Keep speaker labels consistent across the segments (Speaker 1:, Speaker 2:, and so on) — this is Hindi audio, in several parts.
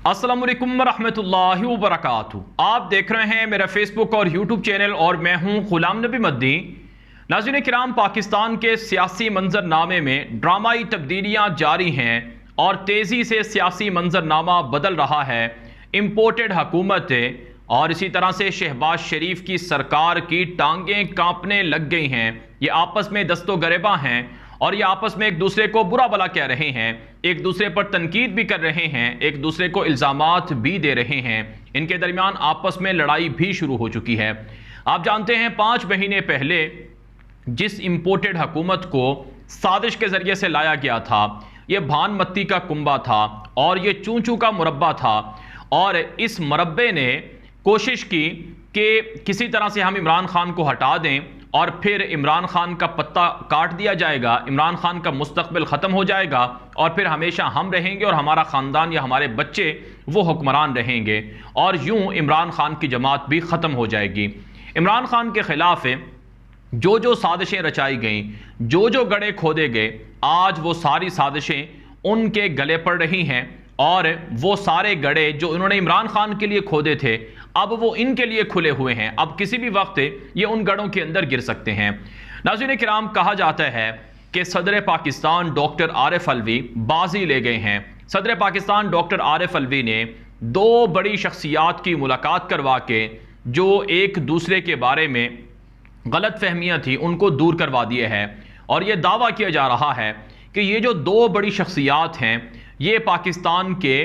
Speaker 1: अस्सलाम वालेकुम रहमतुल्लाहि व बरकातहू। आप देख रहे हैं मेरा फेसबुक और यूट्यूब चैनल और मैं हूं गुलाम नबी मद्दी। नाज़रीन किराम, पाकिस्तान के सियासी मंजरनामे में ड्रामाई तब्दीलियां जारी हैं और तेज़ी से सियासी मंजरनामा बदल रहा है। इम्पोर्टेड हुकूमत और इसी तरह से शहबाज शरीफ की सरकार की टांगें कांपने लग गई हैं। ये आपस में दस्तो गरेबा हैं और ये आपस में एक दूसरे को बुरा भला कह रहे हैं, एक दूसरे पर तनकीद भी कर रहे हैं, एक दूसरे को इल्ज़ामात भी दे रहे हैं। इनके दरमियान आपस में लड़ाई भी शुरू हो चुकी है। आप जानते हैं 5 महीने पहले जिस इम्पोर्टेड हुकूमत को साजिश के ज़रिए से लाया गया था, ये भानमत्ती का कुंबा था और ये चूं चूं का मुरब्बा था। और इस मुरब्बे ने कोशिश की कि किसी तरह से हम इमरान खान को हटा दें और फिर इमरान खान का पत्ता काट दिया जाएगा, इमरान खान का मुस्तकबिल ख़त्म हो जाएगा और फिर हमेशा हम रहेंगे और हमारा ख़ानदान या हमारे बच्चे वो हुक्मरान रहेंगे और यूं इमरान खान की जमात भी ख़त्म हो जाएगी। इमरान खान के ख़िलाफ़ जो जो साजिशें रचाई गईं, जो जो गड़े खोदे गए, आज वो सारी साजिशें उनके गले पड़ रही हैं और वो सारे गड़े जो इन्होंने इमरान खान के लिए खोदे थे अब वो इनके लिए खुले हुए हैं। अब किसी भी वक्त ये उन गड़ों के अंदर गिर सकते हैं। नाज़रीन किराम, कहा जाता है कि सदर पाकिस्तान डॉक्टर आरिफ अलवी बाजी ले गए हैं। सदर पाकिस्तान डॉक्टर आरिफ अलवी ने 2 बड़ी शख्सियात की मुलाकात करवा के जो एक दूसरे के बारे में गलत फहमियाँ थी उनको दूर करवा दिए हैं और ये दावा किया जा रहा है कि ये जो 2 बड़ी शख्सियात हैं ये पाकिस्तान के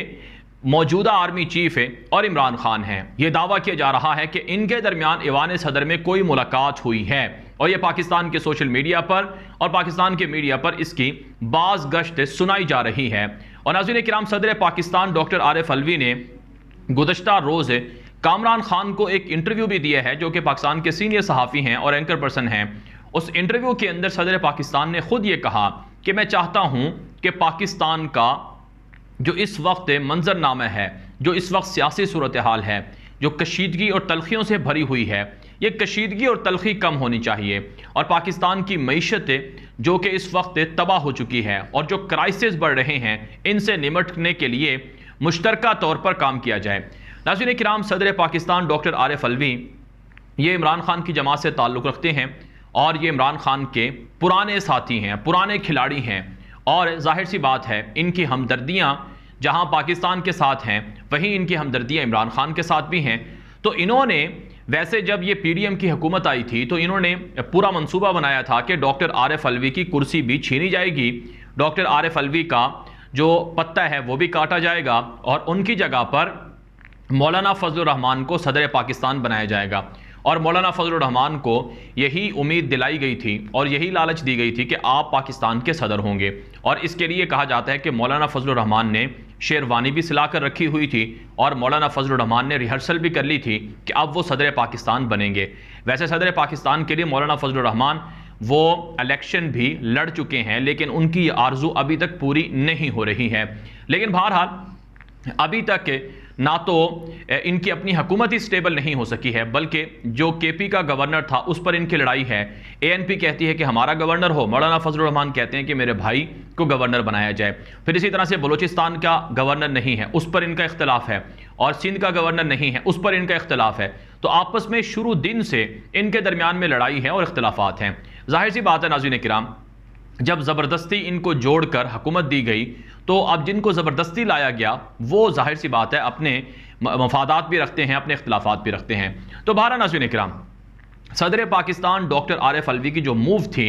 Speaker 1: मौजूदा आर्मी चीफ है और इमरान खान हैं। यह दावा किया जा रहा है कि इनके दरमियान ईवान सदर में कोई मुलाकात हुई है और यह पाकिस्तान के सोशल मीडिया पर और पाकिस्तान के मीडिया पर इसकी बाज़ गश्त सुनाई जा रही है। और नाज़रीन किराम, सदर पाकिस्तान डॉक्टर आरिफ अलवी ने गुज़श्ता रोज़ कामरान खान को एक इंटरव्यू भी दिया है, जो कि पाकिस्तान के सीनियर सहाफ़ी हैं और एंकर पर्सन हैं। उस इंटरव्यू के अंदर सदर पाकिस्तान ने खुद ये कहा कि मैं चाहता हूँ कि पाकिस्तान का जो इस वक्त मंजरनामा है, जो इस वक्त सियासी सूरत हाल है, जो कशीदगी और तलखियों से भरी हुई है, ये कशीदगी और तलखी कम होनी चाहिए और पाकिस्तान की मईशत जो कि इस वक्त तबाह हो चुकी है और जो क्राइसिस बढ़ रहे हैं, इनसे निपटने के लिए मुश्तरका तौर पर काम किया जाए। नाज़रीन किराम, सदर पाकिस्तान डॉक्टर आरिफ अलवी ये इमरान खान की जमात से ताल्लुक़ रखते हैं और ये इमरान खान के पुराने साथी हैं, पुराने खिलाड़ी हैं और जाहिर सी बात है इनकी हमदर्दियाँ जहां पाकिस्तान के साथ हैं वहीं इनकी हमदर्दियाँ इमरान खान के साथ भी हैं। तो इन्होंने वैसे जब ये PDM की हुकूमत आई थी तो इन्होंने पूरा मंसूबा बनाया था कि डॉक्टर आरिफ अलवी की कुर्सी भी छीनी जाएगी, डॉक्टर आरिफ अलवी का जो पत्ता है वो भी काटा जाएगा और उनकी जगह पर मौलाना फजलुर रहमान को सदर पाकिस्तान बनाया जाएगा। और मौलाना फजलुर रहमान को यही उम्मीद दिलाई गई थी और यही लालच दी गई थी कि आप पाकिस्तान के सदर होंगे। और इसके लिए कहा जाता है कि मौलाना फजलुर रहमान ने शेरवानी भी सिला कर रखी हुई थी और मौलाना फजलुर रहमान ने रिहर्सल भी कर ली थी कि अब वो सदर पाकिस्तान बनेंगे। वैसे सदर पाकिस्तान के लिए मौलाना फजलुर रहमान वो इलेक्शन भी लड़ चुके हैं, लेकिन उनकी आरजू अभी तक पूरी नहीं हो रही है। लेकिन बहरहाल अभी तक ना तो इनकी अपनी हुकूमत ही स्टेबल नहीं हो सकी है, बल्कि जो KP का गवर्नर था उस पर इनकी लड़ाई है। ANP कहती है कि हमारा गवर्नर हो, मौलाना फजलुर रहमान कहते हैं कि मेरे भाई को गवर्नर बनाया जाए। फिर इसी तरह से बलूचिस्तान का गवर्नर नहीं है, उस पर इनका इख्तलाफ है और सिंध का गवर्नर नहीं है, उस पर इनका इख्तलाफ है। तो आपस में शुरू दिन से इनके दरमियान में लड़ाई है और इख्तलाफात हैं। जाहिर सी बात है नाज़रीन किराम, जब ज़बरदस्ती इनको जोड़कर हुकूमत दी गई तो अब जिनको ज़बरदस्ती लाया गया वो जाहिर सी बात है अपने मफादात भी रखते हैं, अपने इख्तलाफात भी रखते हैं। तो बहरहाल नाज़रीन किराम, सदर पाकिस्तान डॉक्टर आरिफ अलवी की जो मूव थी,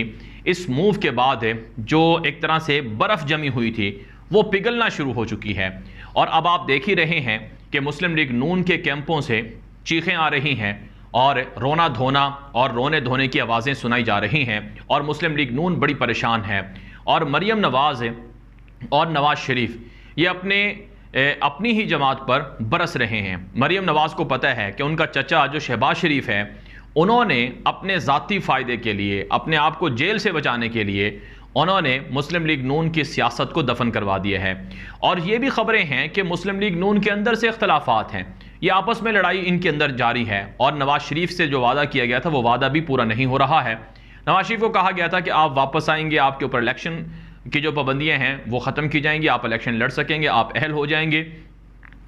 Speaker 1: इस मूव के बाद जो एक तरह से बर्फ़ जमी हुई थी वो पिघलना शुरू हो चुकी है। और अब आप देख ही रहे हैं कि मुस्लिम लीग नून के कैंपों से चीखें आ रही हैं और रोना धोना और रोने धोने की आवाज़ें सुनाई जा रही हैं और मुस्लिम लीग नून बड़ी परेशान है। और मरियम नवाज़ और नवाज़ शरीफ ये अपनी ही जमात पर बरस रहे हैं। मरियम नवाज़ को पता है कि उनका चचा जो शहबाज शरीफ है, उन्होंने अपने ज़ाती फ़ायदे के लिए, अपने आप को जेल से बचाने के लिए उन्होंने मुस्लिम लीग नून की सियासत को दफन करवा दिया है। और ये भी खबरें हैं कि मुस्लिम लीग नून के अंदर से इख्तलाफात हैं, ये आपस में लड़ाई इनके अंदर जारी है और नवाज़ शरीफ से जो वादा किया गया था वो वादा भी पूरा नहीं हो रहा है। नवाज़ शरीफ को कहा गया था कि आप वापस आएंगे, आपके ऊपर इलेक्शन की जो पाबंदियां हैं वो ख़त्म की जाएंगी, आप इलेक्शन लड़ सकेंगे, आप अहल हो जाएंगे।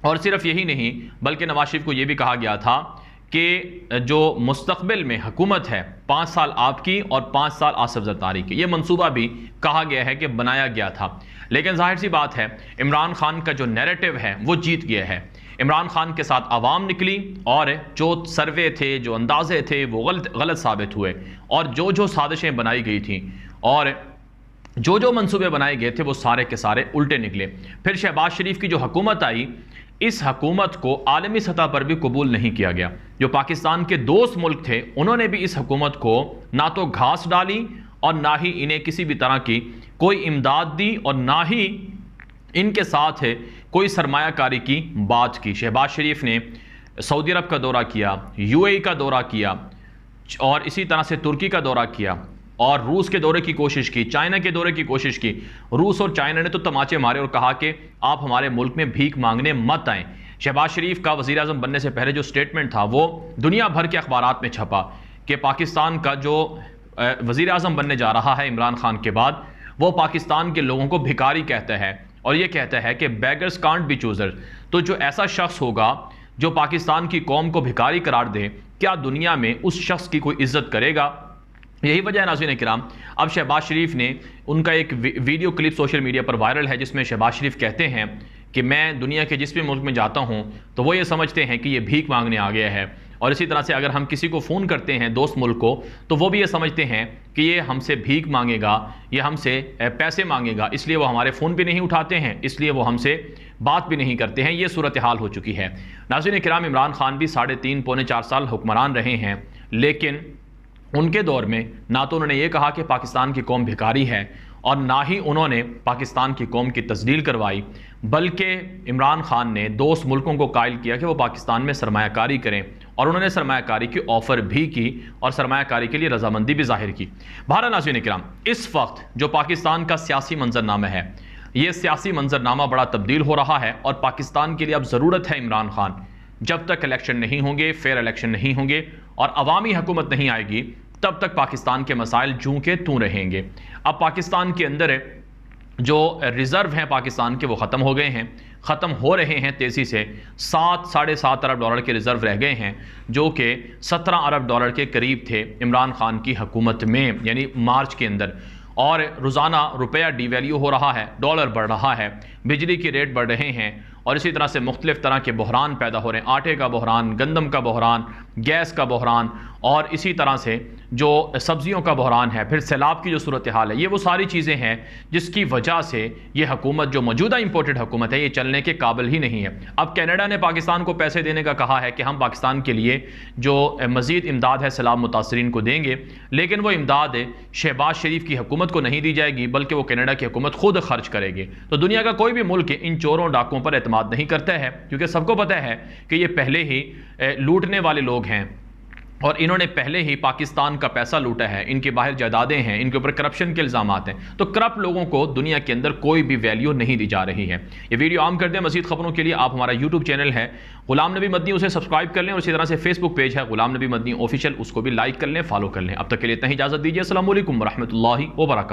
Speaker 1: और सिर्फ यही नहीं बल्कि नवाज शरीफ को यह भी कहा गया था कि जो मुस्तकबिल में हुकूमत है 5 साल आपकी और 5 साल आसिफ जरदारी की, ये मंसूबा भी कहा गया है कि बनाया गया था। लेकिन जाहिर सी बात है इमरान खान का जो नैरेटिव है वो जीत गया है। इमरान खान के साथ आवाम निकली और जो सर्वे थे, जो अंदाजे थे वो गलत साबित हुए और जो साजिशें बनाई गई थी और जो मंसूबे बनाए गए थे वो सारे के सारे उल्टे निकले। फिर शहबाज शरीफ की जो हुकूमत आई, इस हुकूमत को आलमी सतह पर भी कबूल नहीं किया गया। जो पाकिस्तान के दोस्त मुल्क थे उन्होंने भी इस हुकूमत को ना तो घास डाली और ना ही इन्हें किसी भी तरह की कोई इमदाद दी और ना ही इनके साथ कोई सरमायाकारी की बात की। शहबाज शरीफ ने सऊदी अरब का दौरा किया, यूएई का दौरा किया और इसी तरह से तुर्की का दौरा किया और रूस के दौरे की कोशिश की, चाइना के दौरे की कोशिश की। रूस और चाइना ने तो तमाचे मारे और कहा कि आप हमारे मुल्क में भीख मांगने मत आएं। शहबाज शरीफ का वज़ीर आज़म बनने से पहले जो स्टेटमेंट था वो दुनिया भर के अखबारात में छपा कि पाकिस्तान का जो वज़ीर आज़म बनने जा रहा है इमरान खान के बाद, वो पाकिस्तान के लोगों को भिखारी कहता है और ये कहता है कि बेगर्स कांट बी चूज़र्स। तो जो ऐसा शख्स होगा जो पाकिस्तान की कौम को भिखारी करार दे, क्या दुनिया में उस शख्स की कोई इज्जत करेगा? यही वजह है नाज़रीन किराम, अब शहबाज शरीफ ने उनका एक वीडियो क्लिप सोशल मीडिया पर वायरल है जिसमें शहबाज शरीफ कहते हैं कि मैं दुनिया के जिस भी मुल्क में जाता हूं तो वो ये समझते हैं कि ये भीख मांगने आ गया है। और इसी तरह से अगर हम किसी को फ़ोन करते हैं दोस्त मुल्क को तो वो भी ये समझते हैं कि ये हमसे भीख मांगेगा, ये हमसे पैसे मांगेगा, इसलिए वो हमारे फ़ोन भी नहीं उठाते हैं, इसलिए वो हमसे बात भी नहीं करते हैं। ये सूरत हाल हो चुकी है। नाज़रीन किराम, इमरान खान भी 3.5 पौने 4 साल हुक्मरान रहे हैं, लेकिन उनके दौर में ना तो उन्होंने ये कहा कि पाकिस्तान की कौम भिखारी है और ना ही उन्होंने पाकिस्तान की कौम की तस्दील करवाई, बल्कि इमरान खान ने दोस्त मुल्कों को कायल किया कि वो पाकिस्तान में सरमायाकारी करें और उन्होंने सरमायाकारी की ऑफ़र भी की और सरमायाकारी के लिए रजामंदी भी जाहिर की। बहरहाल नाज़रीन किराम, इस वक्त जो पाकिस्तान का सियासी मंजरनामा है, ये सियासी मंजरनामा बड़ा तब्दील हो रहा है और पाकिस्तान के लिए अब ज़रूरत है इमरान खान, जब तक इलेक्शन नहीं होंगे, फेयर इलेक्शन नहीं होंगे और अवामी हुकूमत नहीं आएगी, तब तक पाकिस्तान के मसाइल जूं के तूं रहेंगे। अब पाकिस्तान के अंदर जो रिज़र्व हैं पाकिस्तान के वो ख़त्म हो गए हैं, ख़त्म हो रहे हैं तेज़ी से। 7-7.5 अरब डॉलर के रिज़र्व रह गए हैं जो कि 17 अरब डॉलर के करीब थे इमरान खान की हुकूमत में, यानी मार्च के अंदर। और रोज़ाना रुपया डिवैल्यू हो रहा है, डॉलर बढ़ रहा है, बिजली की रेट बढ़ रहे हैं और इसी तरह से मुख्तलिफ़ तरह के बहरान पैदा हो रहे हैं। आटे का बहरान, गंदम का बहरान, गैस का बहरान और इसी तरह से जो सब्जियों का बहरान है, फिर सैलाब की जो सूरत हाल है, ये वो सारी चीज़ें हैं जिसकी वजह से ये हुकूमत, जो मौजूदा इंपोर्टेड हुकूमत है, ये चलने के काबिल ही नहीं है। अब कनाडा ने पाकिस्तान को पैसे देने का कहा है कि हम पाकिस्तान के लिए जो मज़ीद इमदाद है सैलाब मुतासरीन को देंगे, लेकिन वो इमदाद शहबाज शरीफ की हुकूमत को नहीं दी जाएगी बल्कि वो कनाडा की हुकूमत खुद खर्च करेगी। तो दुनिया का कोई भी मुल्क इन चोरों डाकुओं पर एतमाद नहीं करता है, क्योंकि सबको पता है कि ये पहले ही लूटने वाले लोग हैं और इन्होंने पहले ही पाकिस्तान का पैसा लूटा है, इनके बाहर जायदादें हैं, इनके ऊपर करप्शन के इल्ज़ामात हैं। तो करप्ट लोगों को दुनिया के अंदर कोई भी वैल्यू नहीं दी जा रही है। ये वीडियो आम कर दें। मज़ीद खबरों के लिए आप हमारा यूट्यूब चैनल है गुलाम नबी मदनी, उसे सब्सक्राइब कर लें और इसी तरह से फेसबुक पेज है गुलाम नबी मदनी ऑफिशियल, उसको भी लाइक कर लें, फॉलो कर लें। अब तक के लिए इतना ही इजाज़त दीजिए। अस्सलामु अलैकुम व रहमतुल्लाहि व बरकातुहू।